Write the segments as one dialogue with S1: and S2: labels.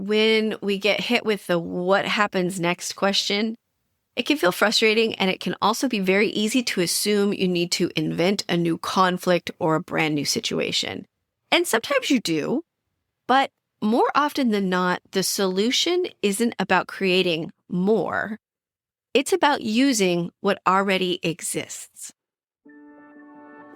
S1: When we get hit with the what happens next question, it can feel frustrating, and it can also be very easy to assume you need to invent a new conflict or a brand new situation. And sometimes you do, but more often than not, the solution isn't about creating more. It's about using what already exists.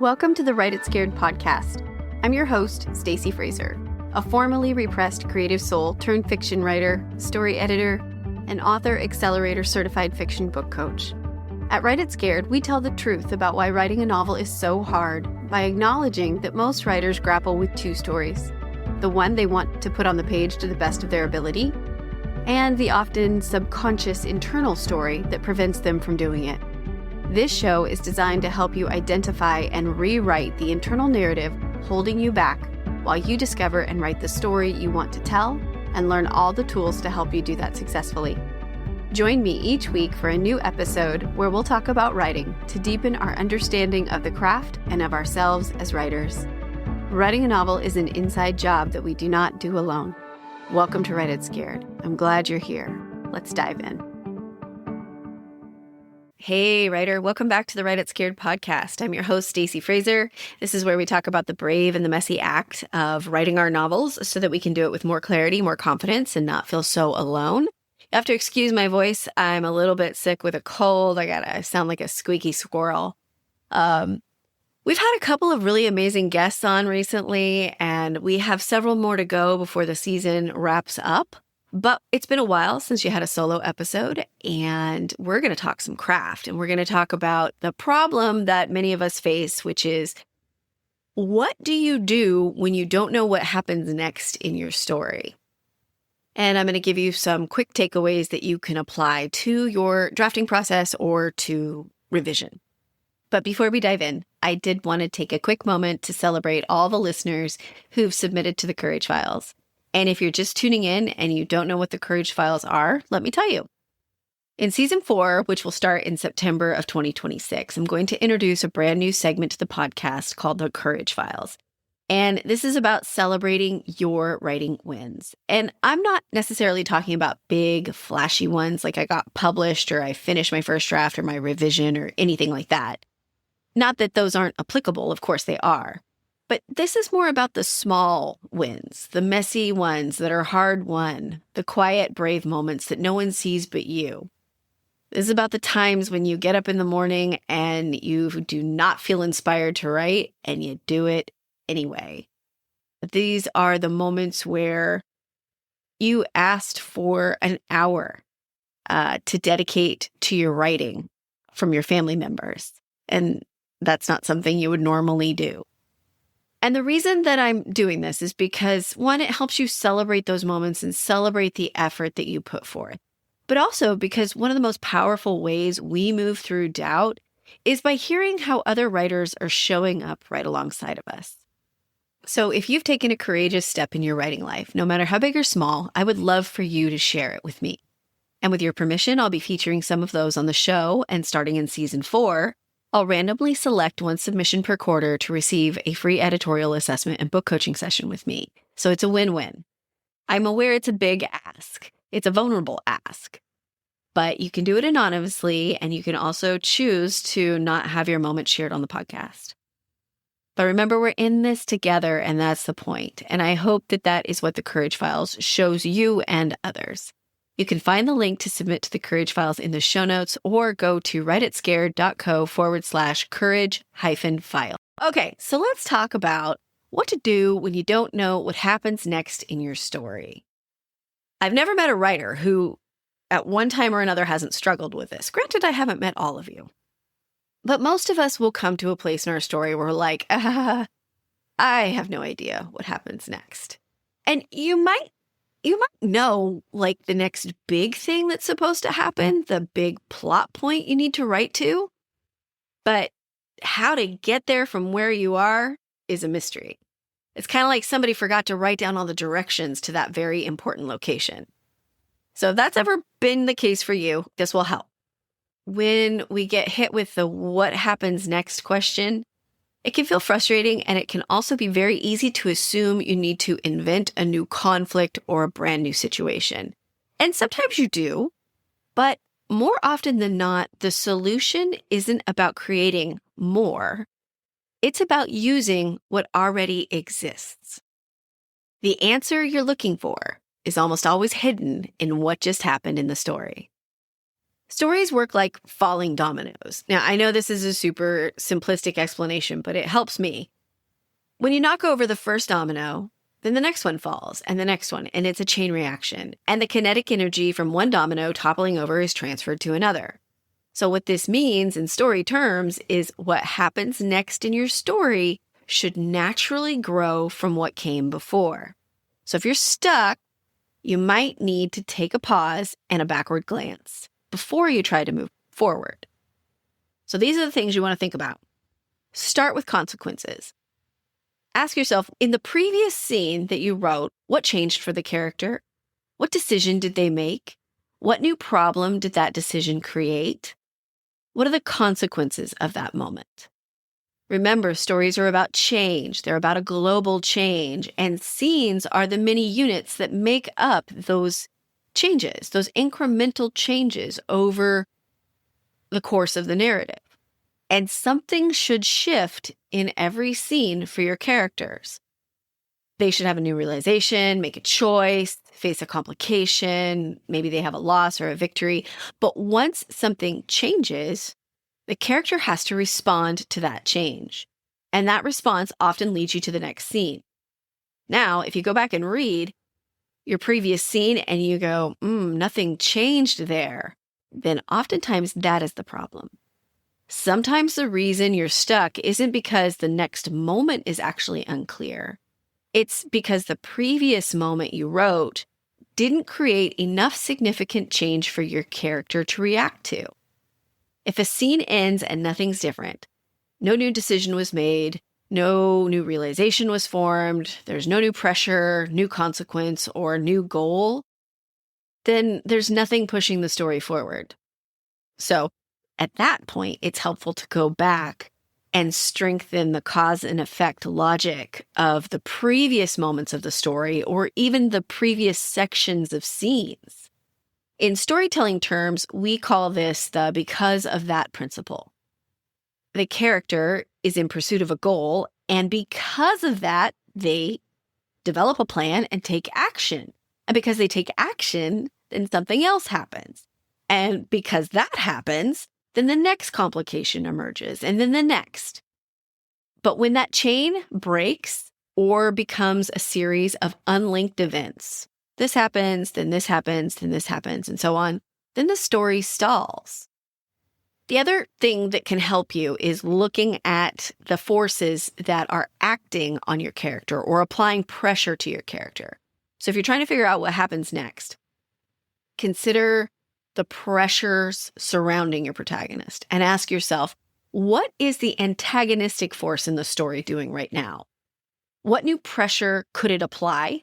S1: Welcome to the Write It Scared podcast. I'm your host, Stacey Fraser, a formerly repressed creative soul turned fiction writer, story editor, and author accelerator certified fiction book coach. At Write It Scared, we tell the truth about why writing a novel is so hard by acknowledging that most writers grapple with two stories: the one they want to put on the page to the best of their ability, and the often subconscious internal story that prevents them from doing it. This show is designed to help you identify and rewrite the internal narrative holding you back while you discover and write the story you want to tell and learn all the tools to help you do that successfully. Join me each week for a new episode where we'll talk about writing to deepen our understanding of the craft and of ourselves as writers. Writing a novel is an inside job that we do not do alone. Welcome to Write It Scared. I'm glad you're here. Let's dive in. Hey, writer. Welcome back to the Write It Scared podcast. I'm your host, Stacey Fraser. This is where we talk about the brave and the messy act of writing our novels so that we can do it with more clarity, more confidence, and not feel so alone. You have to excuse my voice. I'm a little bit sick with a cold. I sound like a squeaky squirrel. We've had a couple of really amazing guests on recently, and we have several more to go before the season wraps up. But it's been a while since you had a solo episode, and we're going to talk some craft, and we're going to talk about the problem that many of us face, which is, what do you do when you don't know what happens next in your story? And I'm going to give you some quick takeaways that you can apply to your drafting process or to revision. But before we dive in, I did want to take a quick moment to celebrate all the listeners who've submitted to the Courage Files. And if you're just tuning in and you don't know what the Courage Files are, let me tell you. In season 4, which will start in September of 2026, I'm going to introduce a brand new segment to the podcast called the Courage Files. And this is about celebrating your writing wins. And I'm not necessarily talking about big, flashy ones like I got published or I finished my first draft or my revision or anything like that. Not that those aren't applicable, of course they are. But this is more about the small wins, the messy ones that are hard won, the quiet, brave moments that no one sees but you. This is about the times when you get up in the morning and you do not feel inspired to write and you do it anyway. These are the moments where you asked for an hour to dedicate to your writing from your family members. And that's not something you would normally do. And the reason that I'm doing this is because, one, it helps you celebrate those moments and celebrate the effort that you put forth. But also because one of the most powerful ways we move through doubt is by hearing how other writers are showing up right alongside of us. So if you've taken a courageous step in your writing life, no matter how big or small, I would love for you to share it with me. And with your permission, I'll be featuring some of those on the show, and starting in season 4, I'll randomly select one submission per quarter to receive a free editorial assessment and book coaching session with me. So it's a win-win. I'm aware it's a big ask. It's a vulnerable ask. But you can do it anonymously, and you can also choose to not have your moment shared on the podcast. But remember, we're in this together, and that's the point. And I hope that that is what the Courage Files shows you and others. You can find the link to submit to the Courage Files in the show notes, or go to writeitscared.co/courage-file. Okay, so let's talk about what to do when you don't know what happens next in your story. I've never met a writer who, at one time or another, hasn't struggled with this. Granted, I haven't met all of you. But most of us will come to a place in our story where we're like, I have no idea what happens next. And you might know, like, the next big thing that's supposed to happen, the big plot point you need to write to. But how to get there from where you are is a mystery. It's kind of like somebody forgot to write down all the directions to that very important location. So if that's ever been the case for you, this will help. When we get hit with the what happens next question, It can feel frustrating, and it can also be very easy to assume you need to invent a new conflict or a brand new situation. And sometimes you do, but more often than not, the solution isn't about creating more. It's about using what already exists. The answer you're looking for is almost always hidden in what just happened in the story. Stories work like falling dominoes. Now, I know this is a super simplistic explanation, but it helps me. When you knock over the first domino, then the next one falls, and the next one, and it's a chain reaction. And the kinetic energy from one domino toppling over is transferred to another. So what this means in story terms is what happens next in your story should naturally grow from what came before. So if you're stuck, you might need to take a pause and a backward glance before you try to move forward. So these are the things you want to think about. Start with consequences. Ask yourself, in the previous scene that you wrote, what changed for the character? What decision did they make? What new problem did that decision create? What are the consequences of that moment? Remember, stories are about change. They're about a global change, and scenes are the many units that make up those changes, those incremental changes over the course of the narrative. And something should shift in every scene for your characters. They should have a new realization, make a choice, face a complication, maybe they have a loss or a victory. But once something changes, the character has to respond to that change. And that response often leads you to the next scene. Now, if you go back and read your previous scene and you go, nothing changed there, then oftentimes that is the problem. Sometimes the reason you're stuck isn't because the next moment is actually unclear. It's because the previous moment you wrote didn't create enough significant change for your character to react to. If a scene ends and nothing's different, no new decision was made, no new realization was formed, there's no new pressure, new consequence, or new goal, then there's nothing pushing the story forward. So at that point, it's helpful to go back and strengthen the cause and effect logic of the previous moments of the story or even the previous sections of scenes. In storytelling terms, we call this the because of that principle. The character is in pursuit of a goal, and because of that, they develop a plan and take action. And because they take action, then something else happens. And because that happens, then the next complication emerges, and then the next. But when that chain breaks or becomes a series of unlinked events, this happens, then this happens, then this happens, and so on, then the story stalls. The other thing that can help you is looking at the forces that are acting on your character or applying pressure to your character. So if you're trying to figure out what happens next, consider the pressures surrounding your protagonist and ask yourself, what is the antagonistic force in the story doing right now? What new pressure could it apply?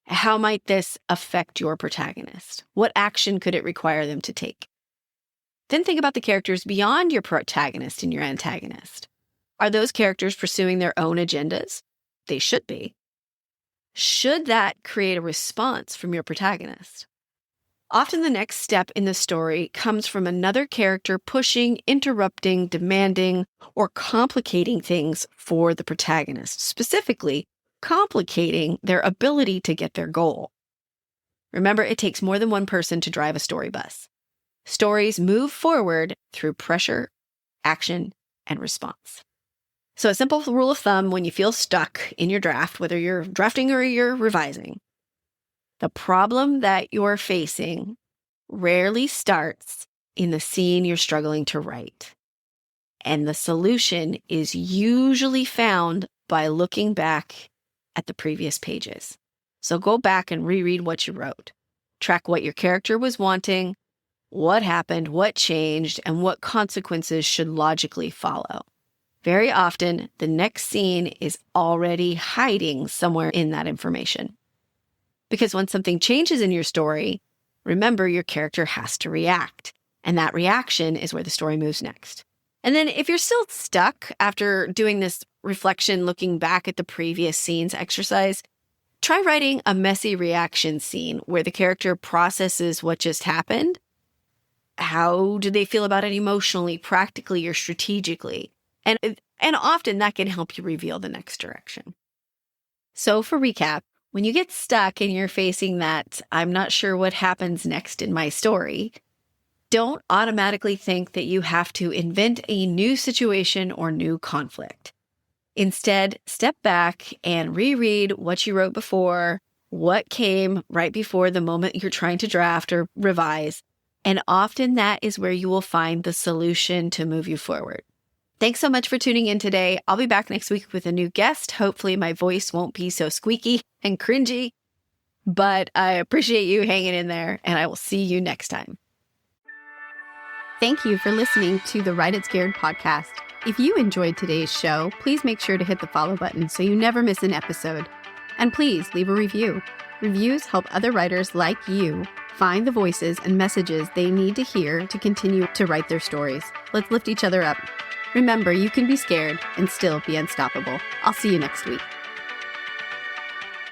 S1: How might this affect your protagonist? What action could it require them to take? Then think about the characters beyond your protagonist and your antagonist. Are those characters pursuing their own agendas? They should be. Should that create a response from your protagonist? Often the next step in the story comes from another character pushing, interrupting, demanding, or complicating things for the protagonist, specifically complicating their ability to get their goal. Remember, it takes more than one person to drive a story bus. Stories move forward through pressure, action, and response. So a simple rule of thumb when you feel stuck in your draft, whether you're drafting or you're revising, the problem that you're facing rarely starts in the scene you're struggling to write. And the solution is usually found by looking back at the previous pages. So go back and reread what you wrote. Track what your character was wanting, what happened, what changed, and what consequences should logically follow. Very often, the next scene is already hiding somewhere in that information. Because when something changes in your story, remember your character has to react. And that reaction is where the story moves next. And then if you're still stuck after doing this reflection, looking back at the previous scenes exercise, try writing a messy reaction scene where the character processes what just happened. How do they feel about it emotionally, practically, or strategically? And often that can help you reveal the next direction. So for recap, when you get stuck and you're facing that, I'm not sure what happens next in my story, don't automatically think that you have to invent a new situation or new conflict. Instead, step back and reread what you wrote before, what came right before the moment you're trying to draft or revise, and often that is where you will find the solution to move you forward. Thanks so much for tuning in today. I'll be back next week with a new guest. Hopefully my voice won't be so squeaky and cringy, but I appreciate you hanging in there, and I will see you next time. Thank you for listening to the Write It Scared podcast. If you enjoyed today's show, please make sure to hit the follow button so you never miss an episode. And please leave a review. Reviews help other writers like you find the voices and messages they need to hear to continue to write their stories. Let's lift each other up. Remember, you can be scared and still be unstoppable. I'll see you next week.